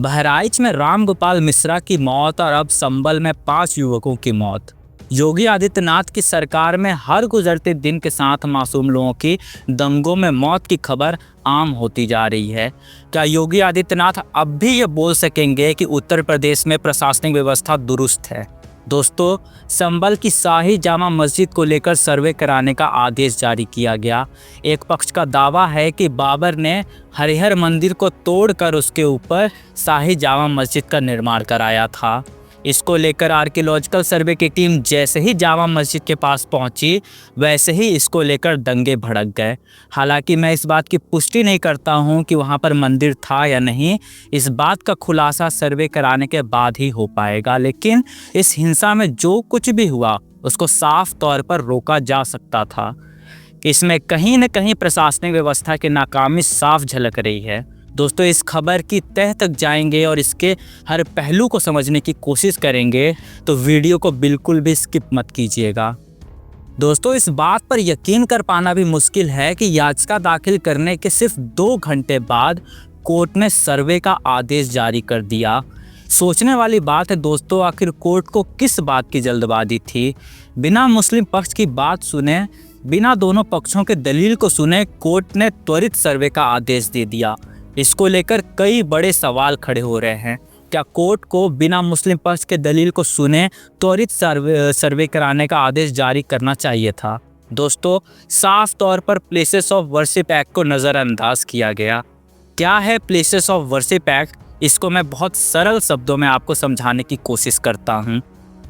बहराइच में रामगोपाल मिश्रा की मौत और अब संभल में 5 युवकों की मौत। योगी आदित्यनाथ की सरकार में हर गुजरते दिन के साथ मासूम लोगों की दंगों में मौत की खबर आम होती जा रही है। क्या योगी आदित्यनाथ अब भी ये बोल सकेंगे कि उत्तर प्रदेश में प्रशासनिक व्यवस्था दुरुस्त है? दोस्तों, संभल की शाही जामा मस्जिद को लेकर सर्वे कराने का आदेश जारी किया गया। एक पक्ष का दावा है कि बाबर ने हरिहर मंदिर को तोड़कर उसके ऊपर शाही जामा मस्जिद का निर्माण कराया था। इसको लेकर आर्कियोलॉजिकल सर्वे की टीम जैसे ही जामा मस्जिद के पास पहुंची, वैसे ही इसको लेकर दंगे भड़क गए। हालांकि मैं इस बात की पुष्टि नहीं करता हूं कि वहां पर मंदिर था या नहीं। इस बात का खुलासा सर्वे कराने के बाद ही हो पाएगा। लेकिन इस हिंसा में जो कुछ भी हुआ उसको साफ तौर पर रोका जा सकता था। इसमें कहीं न कहीं प्रशासनिक व्यवस्था की नाकामी साफ झलक रही है। दोस्तों, इस खबर की तह तक जाएंगे और इसके हर पहलू को समझने की कोशिश करेंगे, तो वीडियो को बिल्कुल भी स्किप मत कीजिएगा। दोस्तों, इस बात पर यकीन कर पाना भी मुश्किल है कि याचिका दाखिल करने के सिर्फ 2 घंटे बाद कोर्ट ने सर्वे का आदेश जारी कर दिया। सोचने वाली बात है दोस्तों, आखिर कोर्ट को किस बात की जल्दबाजी थी? बिना मुस्लिम पक्ष की बात सुने, बिना दोनों पक्षों के दलील को सुने, कोर्ट ने त्वरित सर्वे का आदेश दे दिया। इसको लेकर कई बड़े सवाल खड़े हो रहे हैं। क्या कोर्ट को बिना मुस्लिम पक्ष के दलील को सुने त्वरित सर्वे कराने का आदेश जारी करना चाहिए था? दोस्तों, साफ तौर पर प्लेसेस ऑफ वर्शिप एक्ट को नज़रअंदाज किया गया। क्या है प्लेसेस ऑफ वर्शिप एक्ट? इसको मैं बहुत सरल शब्दों में आपको समझाने की कोशिश करता हूँ।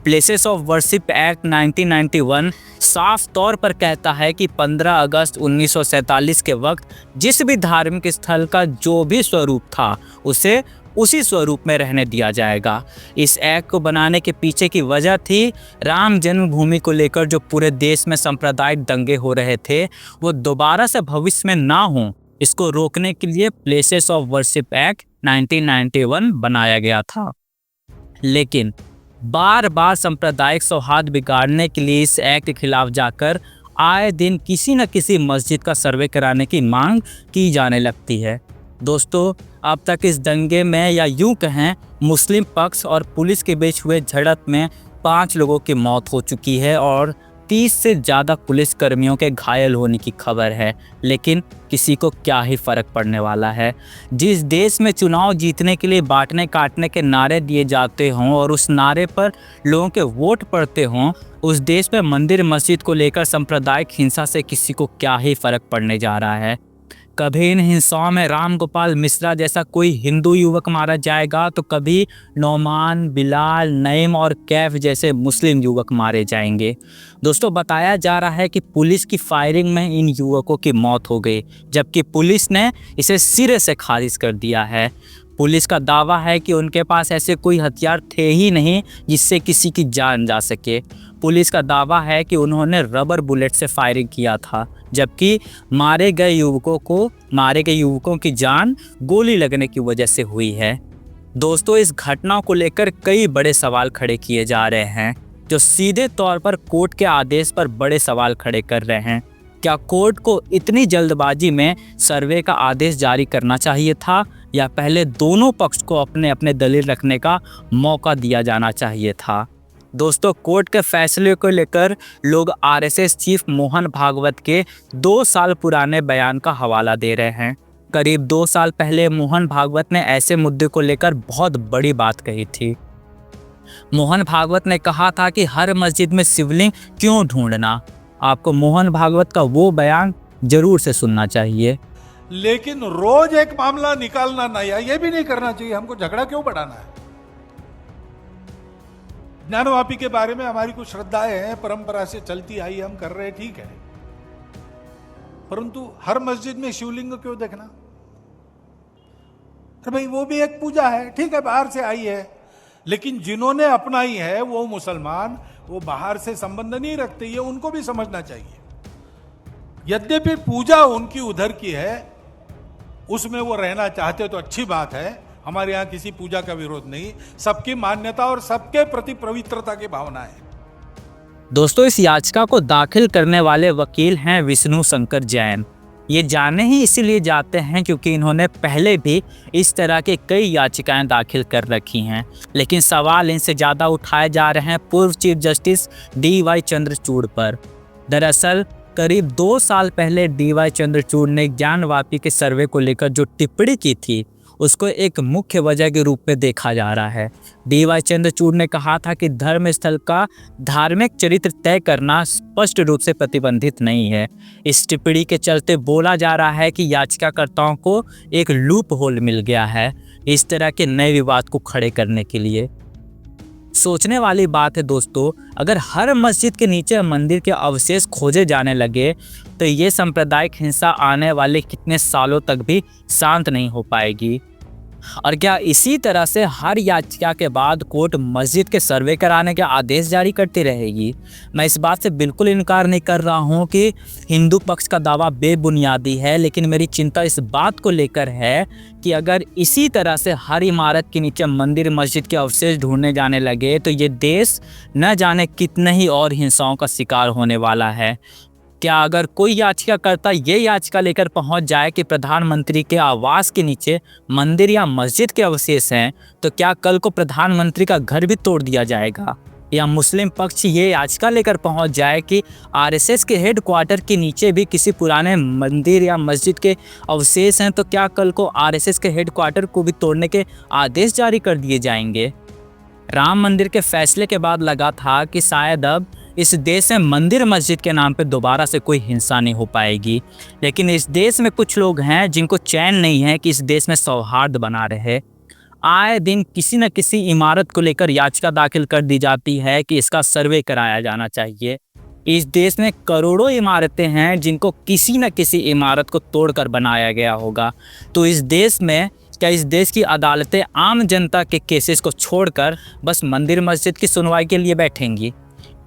प्लेसेस ऑफ वर्शिप एक्ट 1991 साफ तौर पर कहता है कि 15 अगस्त 1947 के वक्त जिस भी धार्मिक स्थल का जो भी स्वरूप था उसे उसी स्वरूप में रहने दिया जाएगा। इस एक्ट को बनाने के पीछे की वजह थी राम जन्मभूमि को लेकर जो पूरे देश में सांप्रदायिक दंगे हो रहे थे, वो दोबारा से भविष्य में ना हो, इसको रोकने के लिए प्लेसेस ऑफ वर्शिप एक्ट 1991 बनाया गया था। लेकिन बार बार सांप्रदायिक सौहार्द बिगाड़ने के लिए इस एक्ट के खिलाफ जाकर आए दिन किसी न किसी मस्जिद का सर्वे कराने की मांग की जाने लगती है। दोस्तों, अब तक इस दंगे में, या यूं कहें मुस्लिम पक्ष और पुलिस के बीच हुए झड़प में 5 लोगों की मौत हो चुकी है और 30 से ज़्यादा पुलिस कर्मियों के घायल होने की खबर है। लेकिन किसी को क्या ही फ़र्क पड़ने वाला है। जिस देश में चुनाव जीतने के लिए बांटने काटने के नारे दिए जाते हों और उस नारे पर लोगों के वोट पड़ते हों, उस देश में मंदिर मस्जिद को लेकर सांप्रदायिक हिंसा से किसी को क्या ही फ़र्क पड़ने जा रहा है। कभी इन हिंसाओं में रामगोपाल मिश्रा जैसा कोई हिंदू युवक मारा जाएगा, तो कभी नौमान, बिलाल, नईम और कैफ जैसे मुस्लिम युवक मारे जाएंगे। दोस्तों, बताया जा रहा है कि पुलिस की फायरिंग में इन युवकों की मौत हो गई, जबकि पुलिस ने इसे सिरे से खारिज कर दिया है। पुलिस का दावा है कि उनके पास ऐसे कोई हथियार थे ही नहीं जिससे किसी की जान जा सके। पुलिस का दावा है कि उन्होंने रबर बुलेट से फायरिंग किया था, जबकि मारे गए युवकों की जान गोली लगने की वजह से हुई है। दोस्तों, इस घटना को लेकर कई बड़े सवाल खड़े किए जा रहे हैं, जो सीधे तौर पर कोर्ट के आदेश पर बड़े सवाल खड़े कर रहे हैं। क्या कोर्ट को इतनी जल्दबाजी में सर्वे का आदेश जारी करना चाहिए था, या पहले दोनों पक्ष को अपने अपने दलील रखने का मौका दिया जाना चाहिए था? दोस्तों, कोर्ट के फैसले को लेकर लोग आरएसएस चीफ मोहन भागवत के 2 साल पुराने बयान का हवाला दे रहे हैं। करीब 2 साल पहले मोहन भागवत ने ऐसे मुद्दे को लेकर बहुत बड़ी बात कही थी। मोहन भागवत ने कहा था कि हर मस्जिद में शिवलिंग क्यों ढूंढना। आपको मोहन भागवत का वो बयान जरूर से सुनना चाहिए। लेकिन रोज एक मामला निकालना नया, ये भी नहीं करना चाहिए। हमको झगड़ा क्यों बढ़ाना है? ज्ञानवापी के बारे में हमारी कुछ श्रद्धाएं हैं, परंपरा से चलती आई, हम कर रहे, ठीक है। परंतु हर मस्जिद में शिवलिंग क्यों देखना? अरे भाई, वो भी एक पूजा है, ठीक है, बाहर से आई है। लेकिन जिन्होंने अपनाई है वो मुसलमान, वो बाहर से संबंध नहीं रखते, ये उनको भी समझना चाहिए। यद्यपि पूजा उनकी उधर की है, उसमें वो रहना चाहते तो अच्छी बात है। हमारे यहाँ किसी पूजा का विरोध नहीं, सबकी मान्यता और सबके प्रति पवित्रता की भावना है। दोस्तों, इस याचिका को दाखिल करने वाले वकील हैं विष्णु शंकर जैन। ये जाने ही इसीलिए जाते हैं क्योंकि इन्होंने पहले भी इस तरह के कई याचिकाएं दाखिल कर रखी हैं। लेकिन सवाल इनसे ज़्यादा उठाए जा रहे हैं पूर्व चीफ जस्टिस DY चंद्रचूड़ पर। दरअसल करीब 2 साल पहले DY चंद्रचूड़ ने ज्ञानवापी के सर्वे को लेकर जो टिप्पणी की थी उसको एक मुख्य वजह के रूप में देखा जा रहा है। DY चंद्रचूड़ ने कहा था कि धर्म स्थल का धार्मिक चरित्र तय करना स्पष्ट रूप से प्रतिबंधित नहीं है। इस टिप्पणी के चलते बोला जा रहा है कि याचिकाकर्ताओं को एक लूप होल मिल गया है इस तरह के नए विवाद को खड़े करने के लिए। सोचने वाली बात है दोस्तों, अगर हर मस्जिद के नीचे मंदिर के अवशेष खोजे जाने लगे तो ये सांप्रदायिक हिंसा आने वाले कितने सालों तक भी शांत नहीं हो पाएगी। और क्या इसी तरह से हर याचिका के बाद कोर्ट मस्जिद के सर्वे कराने के आदेश जारी करती रहेगी? मैं इस बात से बिल्कुल इनकार नहीं कर रहा हूं कि हिंदू पक्ष का दावा बेबुनियादी है, लेकिन मेरी चिंता इस बात को लेकर है कि अगर इसी तरह से हर इमारत के नीचे मंदिर मस्जिद के अवशेष ढूंढने जाने लगे तो ये देश न जाने कितने ही और हिंसाओं का शिकार होने वाला है। क्या अगर कोई याचिकाकर्ता ये याचिका लेकर पहुंच जाए कि प्रधानमंत्री के आवास के नीचे मंदिर या मस्जिद के अवशेष हैं, तो क्या कल को प्रधानमंत्री का घर भी तोड़ दिया जाएगा? या मुस्लिम पक्ष ये याचिका लेकर पहुंच जाए कि RSS के हेडक्वार्टर के नीचे भी किसी पुराने मंदिर या मस्जिद के अवशेष हैं, तो क्या कल को RSS के हेडक्वार्टर को भी तोड़ने के आदेश जारी कर दिए जाएंगे? राम मंदिर के फैसले के बाद लगा था कि शायद अब इस देश में मंदिर मस्जिद के नाम पे दोबारा से कोई हिंसा नहीं हो पाएगी, लेकिन इस देश में कुछ लोग हैं जिनको चैन नहीं है कि इस देश में सौहार्द बना रहे। आए दिन किसी न किसी इमारत को लेकर याचिका दाखिल कर दी जाती है कि इसका सर्वे कराया जाना चाहिए। इस देश में करोड़ों इमारतें हैं जिनको किसी न किसी इमारत को तोड़कर बनाया गया होगा। तो इस देश में क्या इस देश की अदालतें आम जनता के केसेस को छोड़कर बस मंदिर मस्जिद की सुनवाई के लिए बैठेंगी?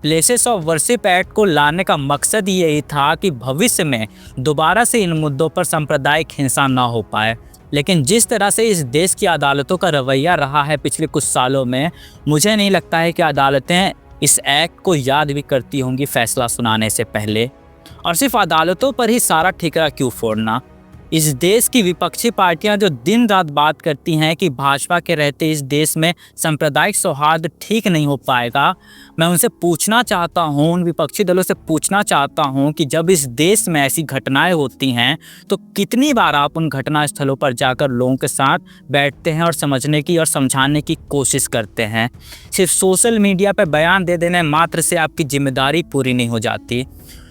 प्लेसेस ऑफ वर्शिप एक्ट को लाने का मकसद यही था कि भविष्य में दोबारा से इन मुद्दों पर सांप्रदायिक हिंसा ना हो पाए। लेकिन जिस तरह से इस देश की अदालतों का रवैया रहा है पिछले कुछ सालों में, मुझे नहीं लगता है कि अदालतें इस एक्ट को याद भी करती होंगी फैसला सुनाने से पहले। और सिर्फ अदालतों पर ही सारा ठिकरा क्यों फोड़ना? इस देश की विपक्षी पार्टियां जो दिन रात बात करती हैं कि भाजपा के रहते इस देश में सांप्रदायिक सौहार्द ठीक नहीं हो पाएगा, मैं उनसे पूछना चाहता हूं, उन विपक्षी दलों से पूछना चाहता हूं कि जब इस देश में ऐसी घटनाएं होती हैं तो कितनी बार आप उन घटना स्थलों पर जाकर लोगों के साथ बैठते हैं और समझने की और समझाने की कोशिश करते हैं? सिर्फ सोशल मीडिया पर बयान दे देने मात्र से आपकी जिम्मेदारी पूरी नहीं हो जाती।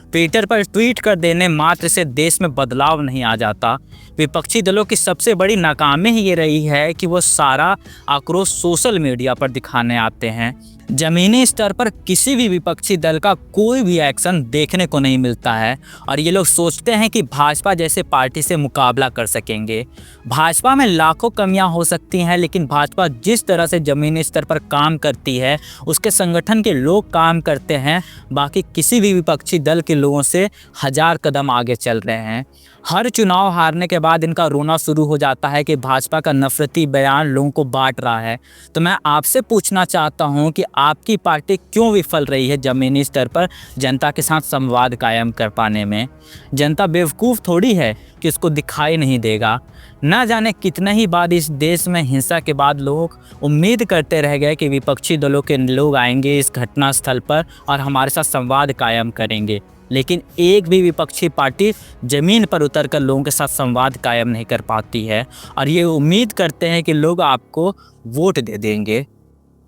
ट्विटर पर ट्वीट कर देने मात्र से देश में बदलाव नहीं आ जाता। विपक्षी दलों की सबसे बड़ी नाकामी ही ये रही है कि वो सारा आक्रोश सोशल मीडिया पर दिखाने आते हैं। ज़मीनी स्तर पर किसी भी विपक्षी दल का कोई भी एक्शन देखने को नहीं मिलता है और ये लोग सोचते हैं कि भाजपा जैसे पार्टी से मुकाबला कर सकेंगे। भाजपा में लाखों कमियां हो सकती हैं, लेकिन भाजपा जिस तरह से ज़मीनी स्तर पर काम करती है, उसके संगठन के लोग काम करते हैं, बाकी किसी भी विपक्षी दल के लोगों से 1000 कदम आगे चल रहे हैं। हर चुनाव हारने के बाद इनका रोना शुरू हो जाता है कि भाजपा का नफरती बयान लोगों को बांट रहा है। तो मैं आपसे पूछना चाहता हूं कि आपकी पार्टी क्यों विफल रही है ज़मीनी स्तर पर जनता के साथ संवाद कायम कर पाने में? जनता बेवकूफ़ थोड़ी है कि उसको दिखाई नहीं देगा। न जाने कितने ही बार इस देश में हिंसा के बाद लोग उम्मीद करते रह गए कि विपक्षी दलों के लोग आएंगे इस घटना स्थल पर और हमारे साथ संवाद कायम करेंगे, लेकिन एक भी विपक्षी पार्टी ज़मीन पर उतरकर लोगों के साथ संवाद कायम नहीं कर पाती है और ये उम्मीद करते हैं कि लोग आपको वोट दे देंगे।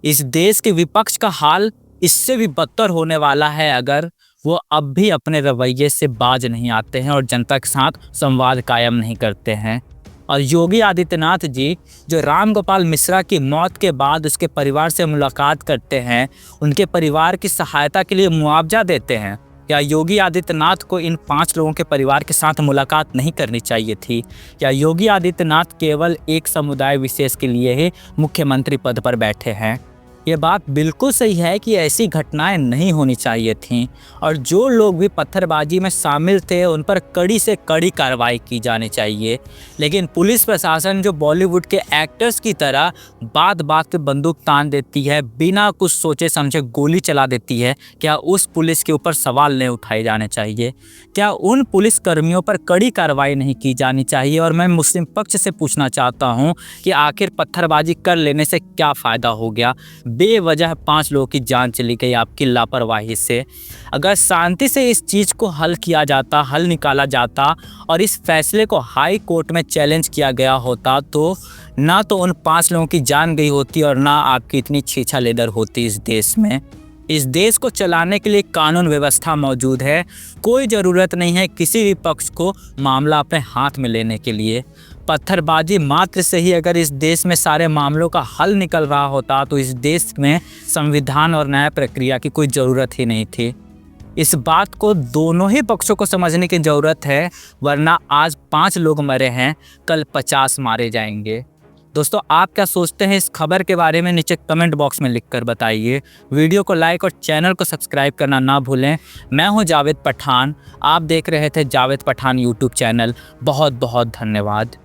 इस देश के विपक्ष का हाल इससे भी बदतर होने वाला है अगर वो अब भी अपने रवैये से बाज नहीं आते हैं और जनता के साथ संवाद कायम नहीं करते हैं। और योगी आदित्यनाथ जी जो राम गोपाल मिश्रा की मौत के बाद उसके परिवार से मुलाकात करते हैं, उनके परिवार की सहायता के लिए मुआवजा देते हैं, क्या योगी आदित्यनाथ को इन 5 लोगों के परिवार के साथ मुलाकात नहीं करनी चाहिए थी? क्या योगी आदित्यनाथ केवल एक समुदाय विशेष के लिए ही मुख्यमंत्री पद पर बैठे हैं? ये बात बिल्कुल सही है कि ऐसी घटनाएं नहीं होनी चाहिए थीं और जो लोग भी पत्थरबाजी में शामिल थे उन पर कड़ी से कड़ी कार्रवाई की जानी चाहिए। लेकिन पुलिस प्रशासन जो बॉलीवुड के एक्टर्स की तरह बात बात पे बंदूक तान देती है, बिना कुछ सोचे समझे गोली चला देती है, क्या उस पुलिस के ऊपर सवाल नहीं उठाए जाने चाहिए? क्या उन पुलिस कर्मियों पर कड़ी कार्रवाई नहीं की जानी चाहिए? और मैं मुस्लिम पक्ष से पूछना चाहता हूं कि आखिर पत्थरबाजी कर लेने से क्या फ़ायदा हो गया? बेवजह 5 लोगों की जान चली गई आपकी लापरवाही से। अगर शांति से इस चीज़ को हल किया जाता, हल निकाला जाता और इस फैसले को हाई कोर्ट में चैलेंज किया गया होता तो ना तो उन 5 लोगों की जान गई होती और ना आपकी इतनी छीछा लेदर होती इस देश में। इस देश को चलाने के लिए कानून व्यवस्था मौजूद है। कोई ज़रूरत नहीं है किसी भी पक्ष को मामला अपने हाथ में लेने के लिए। पत्थरबाजी मात्र से ही अगर इस देश में सारे मामलों का हल निकल रहा होता तो इस देश में संविधान और न्याय प्रक्रिया की कोई ज़रूरत ही नहीं थी। इस बात को दोनों ही पक्षों को समझने की ज़रूरत है, वरना आज 5 लोग मरे हैं, कल 50 मारे जाएंगे। दोस्तों, आप क्या सोचते हैं इस खबर के बारे में? नीचे कमेंट बॉक्स में लिखकर बताइए। वीडियो को लाइक और चैनल को सब्सक्राइब करना ना भूलें। मैं हूं जावेद पठान, आप देख रहे थे जावेद पठान यूट्यूब चैनल। बहुत बहुत धन्यवाद।